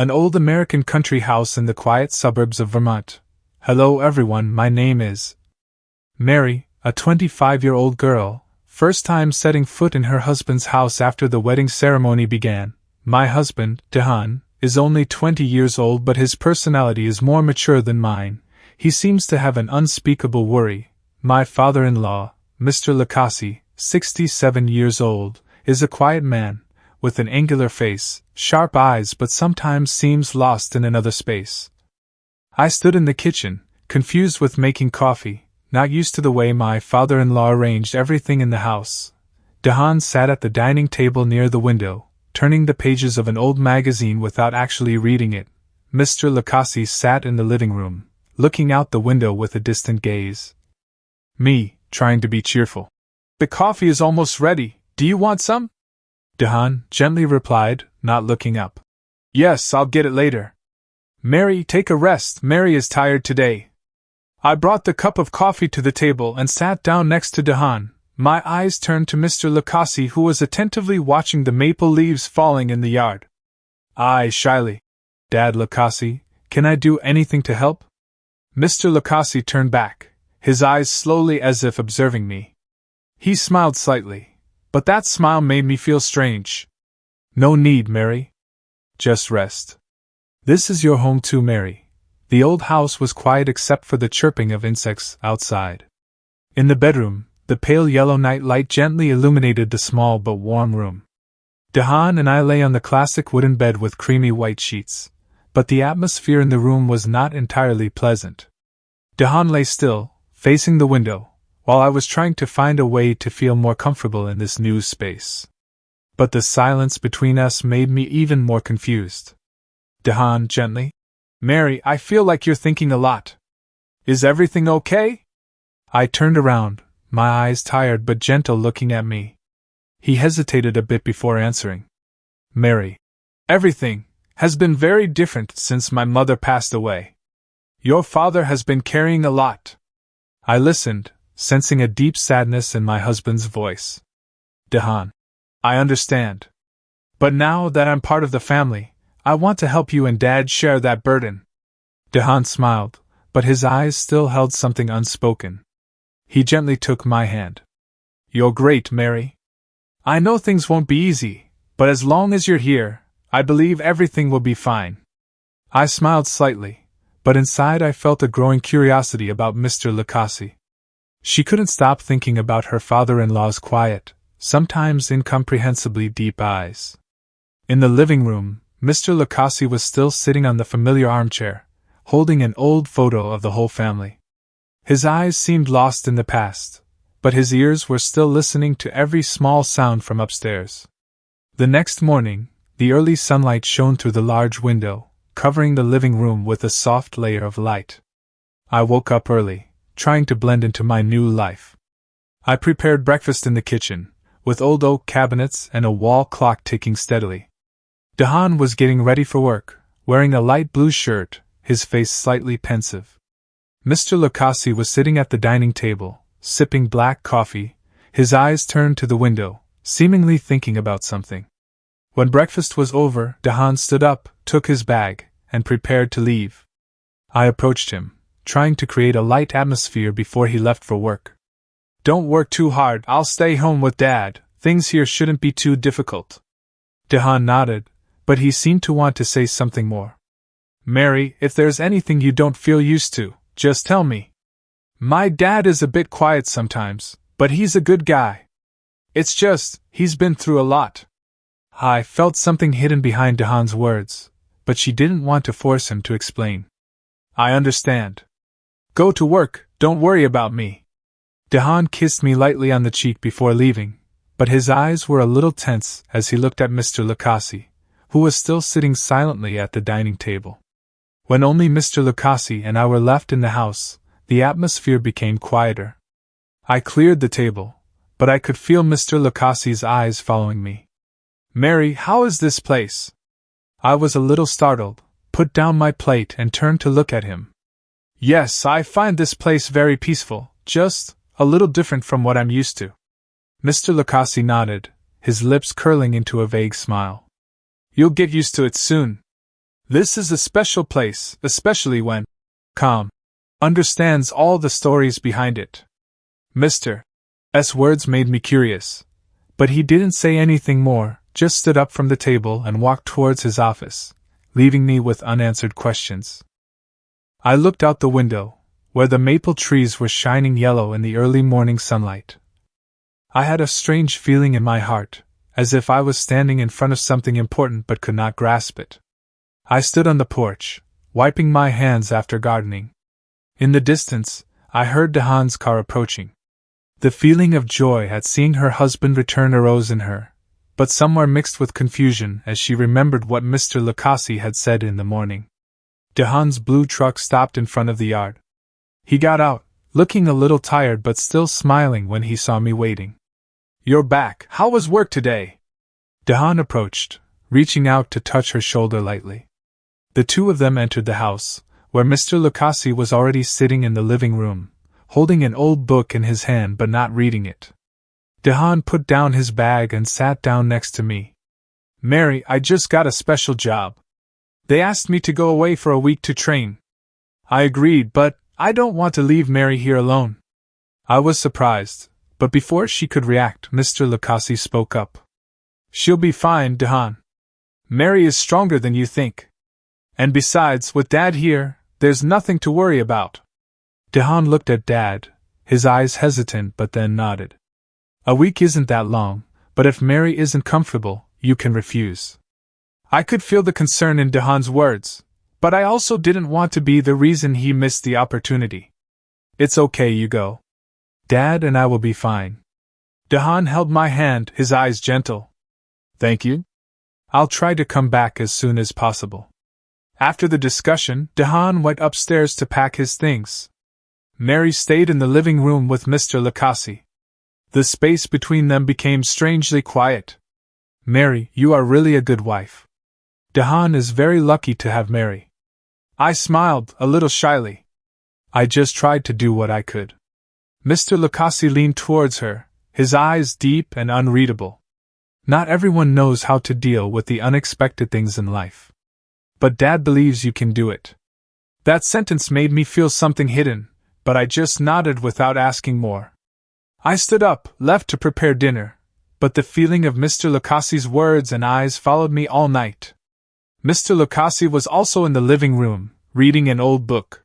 An old American country house in the quiet suburbs of Vermont. Hello everyone, my name is Mary, a 25-year-old girl, first time setting foot in her husband's house after the wedding ceremony began. My husband, Dehan, is only 20 years old, but his personality is more mature than mine. He seems to have an unspeakable worry. My father-in-law, Mr. Lukasi, 67 years old, is a quiet man, with an angular face, sharp eyes, but sometimes seems lost in another space. I stood in the kitchen, confused with making coffee, not used to the way my father-in-law arranged everything in the house. Dehan sat at the dining table near the window, turning the pages of an old magazine without actually reading it. Mr. Lukasi sat in the living room, looking out the window with a distant gaze. Me, trying to be cheerful. The coffee is almost ready, do you want some? Dehan gently replied, not looking up. Yes, I'll get it later. Mary, take a rest, Mary is tired today. I brought the cup of coffee to the table and sat down next to Dehan. My eyes turned to Mr. Lukasi, who was attentively watching the maple leaves falling in the yard. I shyly. Dad Lukasi, can I do anything to help? Mr. Lukasi turned back, his eyes slowly as if observing me. He smiled slightly, but that smile made me feel strange. No need, Mary. Just rest. This is your home too, Mary. The old house was quiet except for the chirping of insects outside. In the bedroom, the pale yellow night light gently illuminated the small but warm room. Dehan and I lay on the classic wooden bed with creamy white sheets, but the atmosphere in the room was not entirely pleasant. Dehan lay still, facing the window, while I was trying to find a way to feel more comfortable in this new space. But the silence between us made me even more confused. Dehan gently. Mary, I feel like you're thinking a lot. Is everything okay? I turned around, my eyes tired but gentle, looking at me. He hesitated a bit before answering. Mary, everything has been very different since my mother passed away. Your father has been carrying a lot. I listened, sensing a deep sadness in my husband's voice. Dehan, I understand. But now that I'm part of the family, I want to help you and Dad share that burden. Dehan smiled, but his eyes still held something unspoken. He gently took my hand. You're great, Mary. I know things won't be easy, but as long as you're here, I believe everything will be fine. I smiled slightly, but inside I felt a growing curiosity about Mr. Lukasi. She couldn't stop thinking about her father-in-law's quiet, sometimes incomprehensibly deep eyes. In the living room, Mr. Lukasi was still sitting on the familiar armchair, holding an old photo of the whole family. His eyes seemed lost in the past, but his ears were still listening to every small sound from upstairs. The next morning, the early sunlight shone through the large window, covering the living room with a soft layer of light. I woke up early, trying to blend into my new life. I prepared breakfast in the kitchen, with old oak cabinets and a wall clock ticking steadily. Dehan was getting ready for work, wearing a light blue shirt, his face slightly pensive. Mr. Lukasi was sitting at the dining table, sipping black coffee, his eyes turned to the window, seemingly thinking about something. When breakfast was over, Dehan stood up, took his bag, and prepared to leave. I approached him, trying to create a light atmosphere before he left for work. Don't work too hard, I'll stay home with Dad, things here shouldn't be too difficult. Dehan nodded, but he seemed to want to say something more. Mary, if there's anything you don't feel used to, just tell me. My dad is a bit quiet sometimes, but he's a good guy. It's just, he's been through a lot. I felt something hidden behind Dehan's words, but she didn't want to force him to explain. I understand. Go to work, don't worry about me. Dehan kissed me lightly on the cheek before leaving, but his eyes were a little tense as he looked at Mr. Lukasi, who was still sitting silently at the dining table. When only Mr. Lukasi and I were left in the house, the atmosphere became quieter. I cleared the table, but I could feel Mr. Lukasi's eyes following me. Mary, how is this place? I was a little startled, put down my plate and turned to look at him. Yes, I find this place very peaceful, just a little different from what I'm used to. Mr. Lukasi nodded, his lips curling into a vague smile. You'll get used to it soon. This is a special place, especially when calm understands all the stories behind it. Mr. S. words made me curious, but he didn't say anything more, just stood up from the table and walked towards his office, leaving me with unanswered questions. I looked out the window, where the maple trees were shining yellow in the early morning sunlight. I had a strange feeling in my heart, as if I was standing in front of something important but could not grasp it. I stood on the porch, wiping my hands after gardening. In the distance, I heard Dehan's car approaching. The feeling of joy at seeing her husband return arose in her, but somewhere mixed with confusion as she remembered what Mr. Lukasi had said in the morning. Dehan's blue truck stopped in front of the yard. He got out, looking a little tired but still smiling when he saw me waiting. "You're back. How was work today?" Dehan approached, reaching out to touch her shoulder lightly. The two of them entered the house, where Mr. Lukasi was already sitting in the living room, holding an old book in his hand but not reading it. Dehan put down his bag and sat down next to me. "Mary, I just got a special job. They asked me to go away for a week to train. I agreed, but I don't want to leave Mary here alone." I was surprised, but before she could react, Mr. Lukasi spoke up. "She'll be fine, Dehan. Mary is stronger than you think. And besides, with Dad here, there's nothing to worry about." Dehan looked at Dad, his eyes hesitant but then nodded. "A week isn't that long, but if Mary isn't comfortable, you can refuse." I could feel the concern in Dehan's words, but I also didn't want to be the reason he missed the opportunity. "It's okay, you go. Dad and I will be fine." Dehan held my hand, his eyes gentle. "Thank you. I'll try to come back as soon as possible." After the discussion, Dehan went upstairs to pack his things. Mary stayed in the living room with Mr. Lukasi. The space between them became strangely quiet. "Mary, you are really a good wife. Dehan is very lucky to have Mary." I smiled, a little shyly. "I just tried to do what I could." Mr. Lukasi leaned towards her, his eyes deep and unreadable. "Not everyone knows how to deal with the unexpected things in life. But Dad believes you can do it." That sentence made me feel something hidden, but I just nodded without asking more. I stood up, left to prepare dinner, but the feeling of Mr. Lukasi's words and eyes followed me all night. Mr. Lukasi was also in the living room, reading an old book.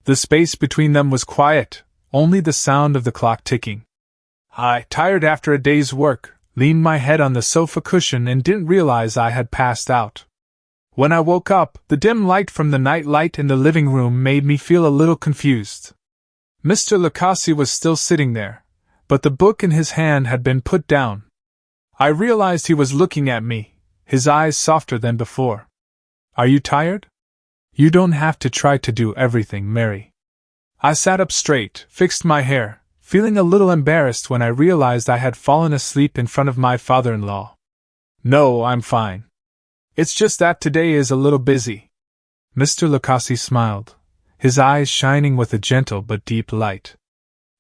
The space between them was quiet, only the sound of the clock ticking. I, tired after a day's work, leaned my head on the sofa cushion and didn't realize I had passed out. When I woke up, the dim light from the night light in the living room made me feel a little confused. Mr. Lukasi was still sitting there, but the book in his hand had been put down. I realized he was looking at me, his eyes softer than before. "Are you tired? You don't have to try to do everything, Mary." I sat up straight, fixed my hair, feeling a little embarrassed when I realized I had fallen asleep in front of my father-in-law. "No, I'm fine. It's just that today is a little busy." Mr. Lukasi smiled, his eyes shining with a gentle but deep light.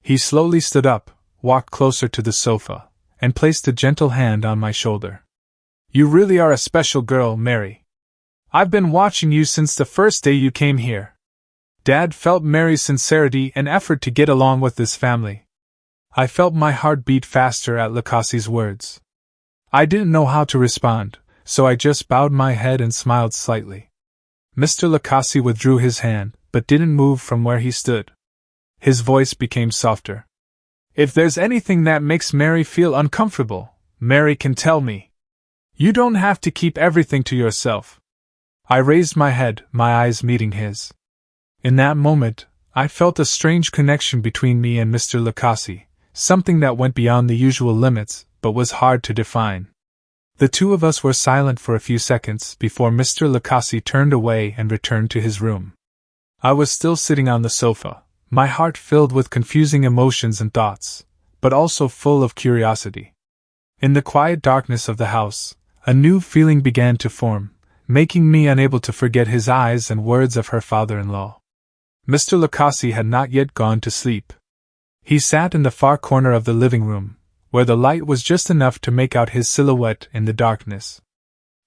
He slowly stood up, walked closer to the sofa, and placed a gentle hand on my shoulder. "You really are a special girl, Mary. I've been watching you since the first day you came here." Dad felt Mary's sincerity and effort to get along with this family. I felt my heart beat faster at Lukasi's words. I didn't know how to respond, so I just bowed my head and smiled slightly. Mr. Lukasi withdrew his hand, but didn't move from where he stood. His voice became softer. "If there's anything that makes Mary feel uncomfortable, Mary can tell me. You don't have to keep everything to yourself." I raised my head, my eyes meeting his. In that moment, I felt a strange connection between me and Mr. Lukasi, something that went beyond the usual limits, but was hard to define. The two of us were silent for a few seconds before Mr. Lukasi turned away and returned to his room. I was still sitting on the sofa, my heart filled with confusing emotions and thoughts, but also full of curiosity. In the quiet darkness of the house, a new feeling began to form, making me unable to forget his eyes and words of her father-in-law. Mr. Lukasi had not yet gone to sleep. He sat in the far corner of the living room, where the light was just enough to make out his silhouette in the darkness.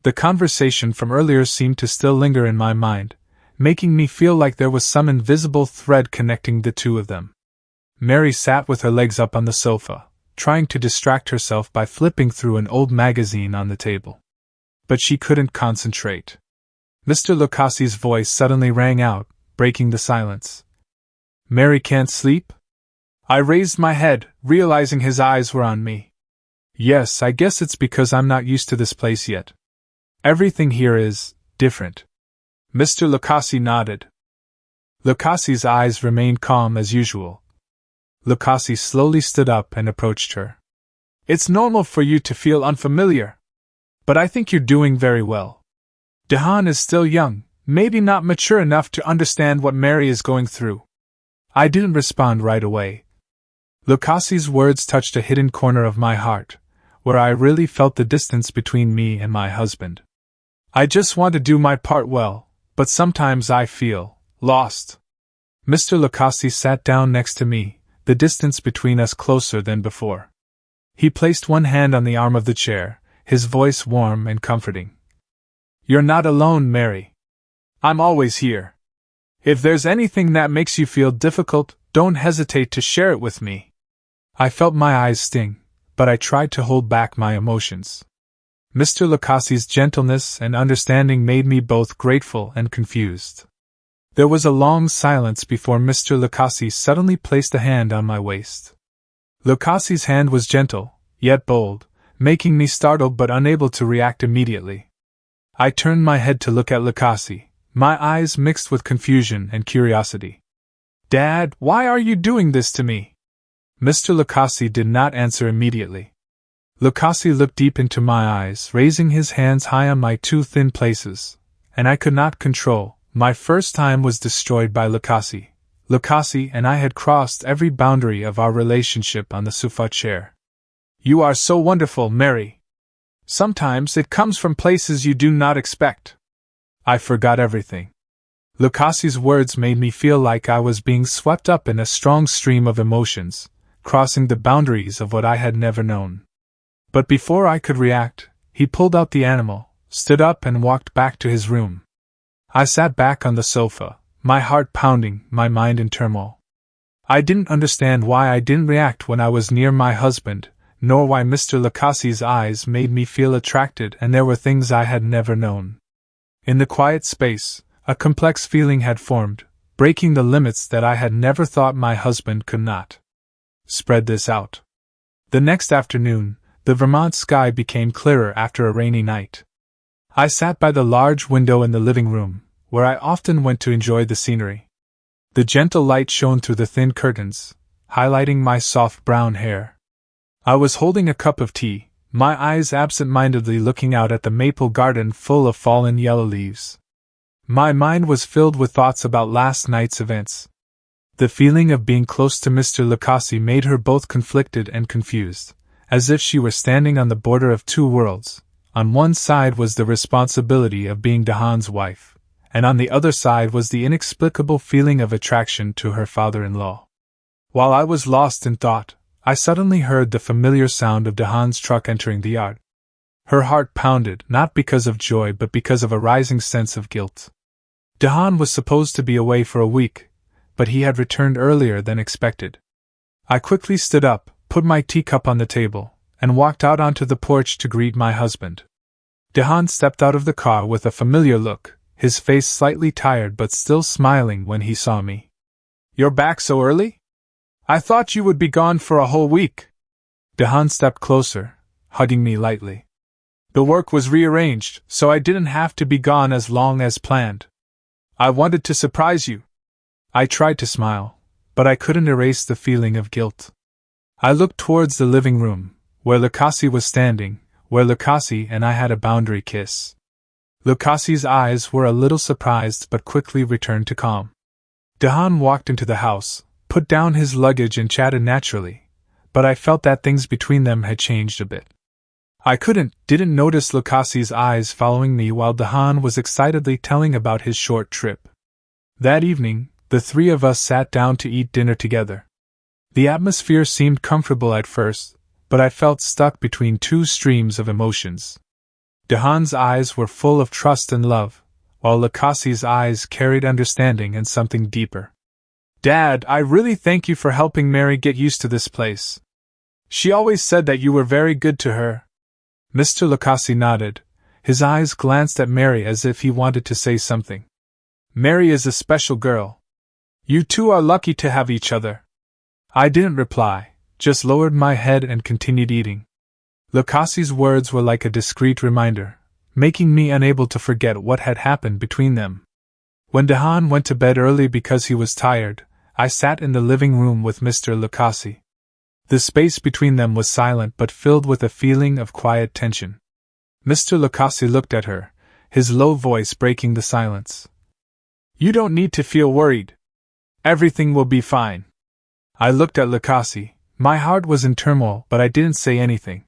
The conversation from earlier seemed to still linger in my mind, making me feel like there was some invisible thread connecting the two of them. Mary sat with her legs up on the sofa, trying to distract herself by flipping through an old magazine on the table. But she couldn't concentrate. Mr. Lukasi's voice suddenly rang out, breaking the silence. "Mary can't sleep?" I raised my head, realizing his eyes were on me. "Yes, I guess it's because I'm not used to this place yet. Everything here is different." Mr. Lukasi nodded. Lukasi's eyes remained calm as usual. Lukasi slowly stood up and approached her. "It's normal for you to feel unfamiliar. But I think you're doing very well. Dehan is still young, maybe not mature enough to understand what Mary is going through." I didn't respond right away. Lukasi's words touched a hidden corner of my heart, where I really felt the distance between me and my husband. I just want to do my part well, but sometimes I feel lost. Mr. Lukasi sat down next to me, the distance between us closer than before. He placed one hand on the arm of the chair, his voice warm and comforting. "You're not alone, Mary. I'm always here. If there's anything that makes you feel difficult, don't hesitate to share it with me." I felt my eyes sting, but I tried to hold back my emotions. Mr. Lukasi's gentleness and understanding made me both grateful and confused. There was a long silence before Mr. Lukasi suddenly placed a hand on my waist. Lukasi's hand was gentle, yet bold, making me startled but unable to react immediately. I turned my head to look at Lukasi, my eyes mixed with confusion and curiosity. "Dad, why are you doing this to me?" Mr. Lukasi did not answer immediately. Lukasi looked deep into my eyes, raising his hands high on my two thin places, and I could not control. My first time was destroyed by Lukasi. Lukasi and I had crossed every boundary of our relationship on the sofa chair. "You are so wonderful, Mary. Sometimes it comes from places you do not expect." I forgot everything. Lukasi's words made me feel like I was being swept up in a strong stream of emotions, crossing the boundaries of what I had never known. But before I could react, he pulled out the animal, stood up and walked back to his room. I sat back on the sofa, my heart pounding, my mind in turmoil. I didn't understand why I didn't react when I was near my husband, nor why Mr. Lukasi's eyes made me feel attracted and there were things I had never known. In the quiet space, a complex feeling had formed, breaking the limits that I had never thought my husband could not. Spread this out. The next afternoon, the Vermont sky became clearer after a rainy night. I sat by the large window in the living room, where I often went to enjoy the scenery. The gentle light shone through the thin curtains, highlighting my soft brown hair. I was holding a cup of tea, my eyes absent-mindedly looking out at the maple garden full of fallen yellow leaves. My mind was filled with thoughts about last night's events. The feeling of being close to Mr. Lukasi made her both conflicted and confused, as if she were standing on the border of two worlds. On one side was the responsibility of being Dehan's wife, and on the other side was the inexplicable feeling of attraction to her father-in-law. While I was lost in thought, I suddenly heard the familiar sound of Dehan's truck entering the yard. Her heart pounded, not because of joy but because of a rising sense of guilt. Dehan was supposed to be away for a week, but he had returned earlier than expected. I quickly stood up, put my teacup on the table, and walked out onto the porch to greet my husband. Dehan stepped out of the car with a familiar look, his face slightly tired but still smiling when he saw me. "You're back so early? I thought you would be gone for a whole week." Dehan stepped closer, hugging me lightly. "The work was rearranged, so I didn't have to be gone as long as planned. I wanted to surprise you." I tried to smile, but I couldn't erase the feeling of guilt. I looked towards the living room, where Lukasi was standing, where Lukasi and I had a boundary kiss. Lukasi's eyes were a little surprised but quickly returned to calm. Dehan walked into the house, put down his luggage and chatted naturally, but I felt that things between them had changed a bit. I didn't notice Lukasi's eyes following me while Dehan was excitedly telling about his short trip. That evening, the three of us sat down to eat dinner together. The atmosphere seemed comfortable at first, but I felt stuck between two streams of emotions. Dehan's eyes were full of trust and love, while Lukasi's eyes carried understanding and something deeper. Dad, I really thank you for helping Mary get used to this place. She always said that you were very good to her. Mr. Lukasi nodded. His eyes glanced at Mary as if he wanted to say something. Mary is a special girl. You two are lucky to have each other. I didn't reply, just lowered my head and continued eating. Lukasi's words were like a discreet reminder, making me unable to forget what had happened between them. When Dehan went to bed early because he was tired, I sat in the living room with Mr. Lukasi. The space between them was silent but filled with a feeling of quiet tension. Mr. Lukasi looked at her, his low voice breaking the silence. You don't need to feel worried. Everything will be fine. I looked at Lukasi. My heart was in turmoil, but I didn't say anything.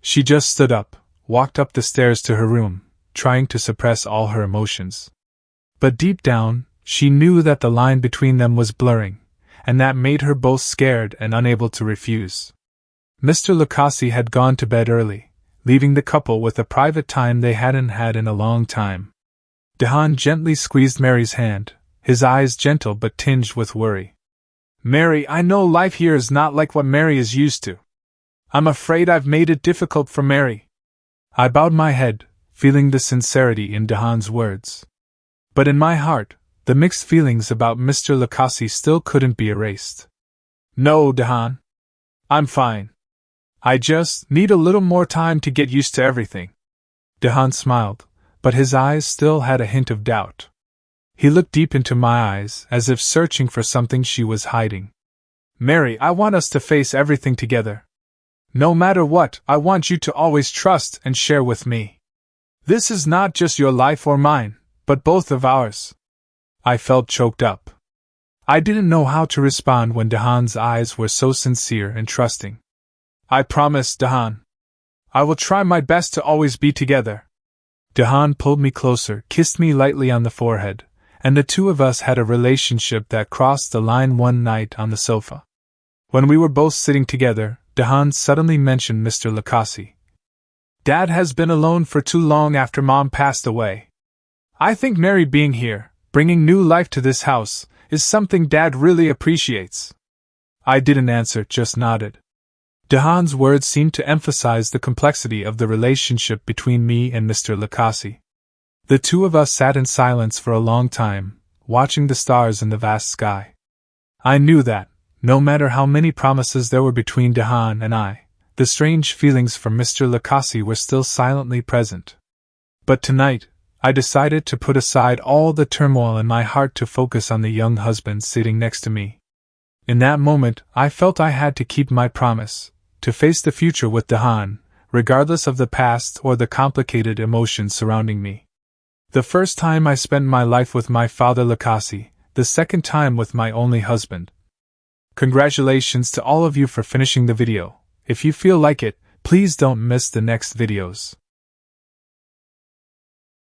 She just stood up, walked up the stairs to her room, trying to suppress all her emotions. But deep down, she knew that the line between them was blurring, and that made her both scared and unable to refuse. Mr. Lukasi had gone to bed early, leaving the couple with a private time they hadn't had in a long time. Dehan gently squeezed Mary's hand, his eyes gentle but tinged with worry. Mary, I know life here is not like what Mary is used to. I'm afraid I've made it difficult for Mary. I bowed my head, feeling the sincerity in Dehan's words. But in my heart, the mixed feelings about Mr. Lukasi still couldn't be erased. No, Dehan. I'm fine. I just need a little more time to get used to everything. Dehan smiled, but his eyes still had a hint of doubt. He looked deep into my eyes, as if searching for something she was hiding. Mary, I want us to face everything together. No matter what, I want you to always trust and share with me. This is not just your life or mine, but both of ours. I felt choked up. I didn't know how to respond when Dehan's eyes were so sincere and trusting. I promise, Dehan. I will try my best to always be together. Dehan pulled me closer, kissed me lightly on the forehead, and the two of us had a relationship that crossed the line one night on the sofa. When we were both sitting together, Dehan suddenly mentioned Mr. Lukasi. Dad has been alone for too long after Mom passed away. I think Mary being here, bringing new life to this house, is something Dad really appreciates. I didn't answer, just nodded. Dehan's words seemed to emphasize the complexity of the relationship between me and Mr. Lukasi. The two of us sat in silence for a long time, watching the stars in the vast sky. I knew that, no matter how many promises there were between Dehan and I, the strange feelings for Mr. Lukasi were still silently present. But tonight, I decided to put aside all the turmoil in my heart to focus on the young husband sitting next to me. In that moment, I felt I had to keep my promise, to face the future with Dehan, regardless of the past or the complicated emotions surrounding me. The first time I spent my life with my father Lukasi, the second time with my only husband. Congratulations to all of you for finishing the video. If you feel like it, please don't miss the next videos.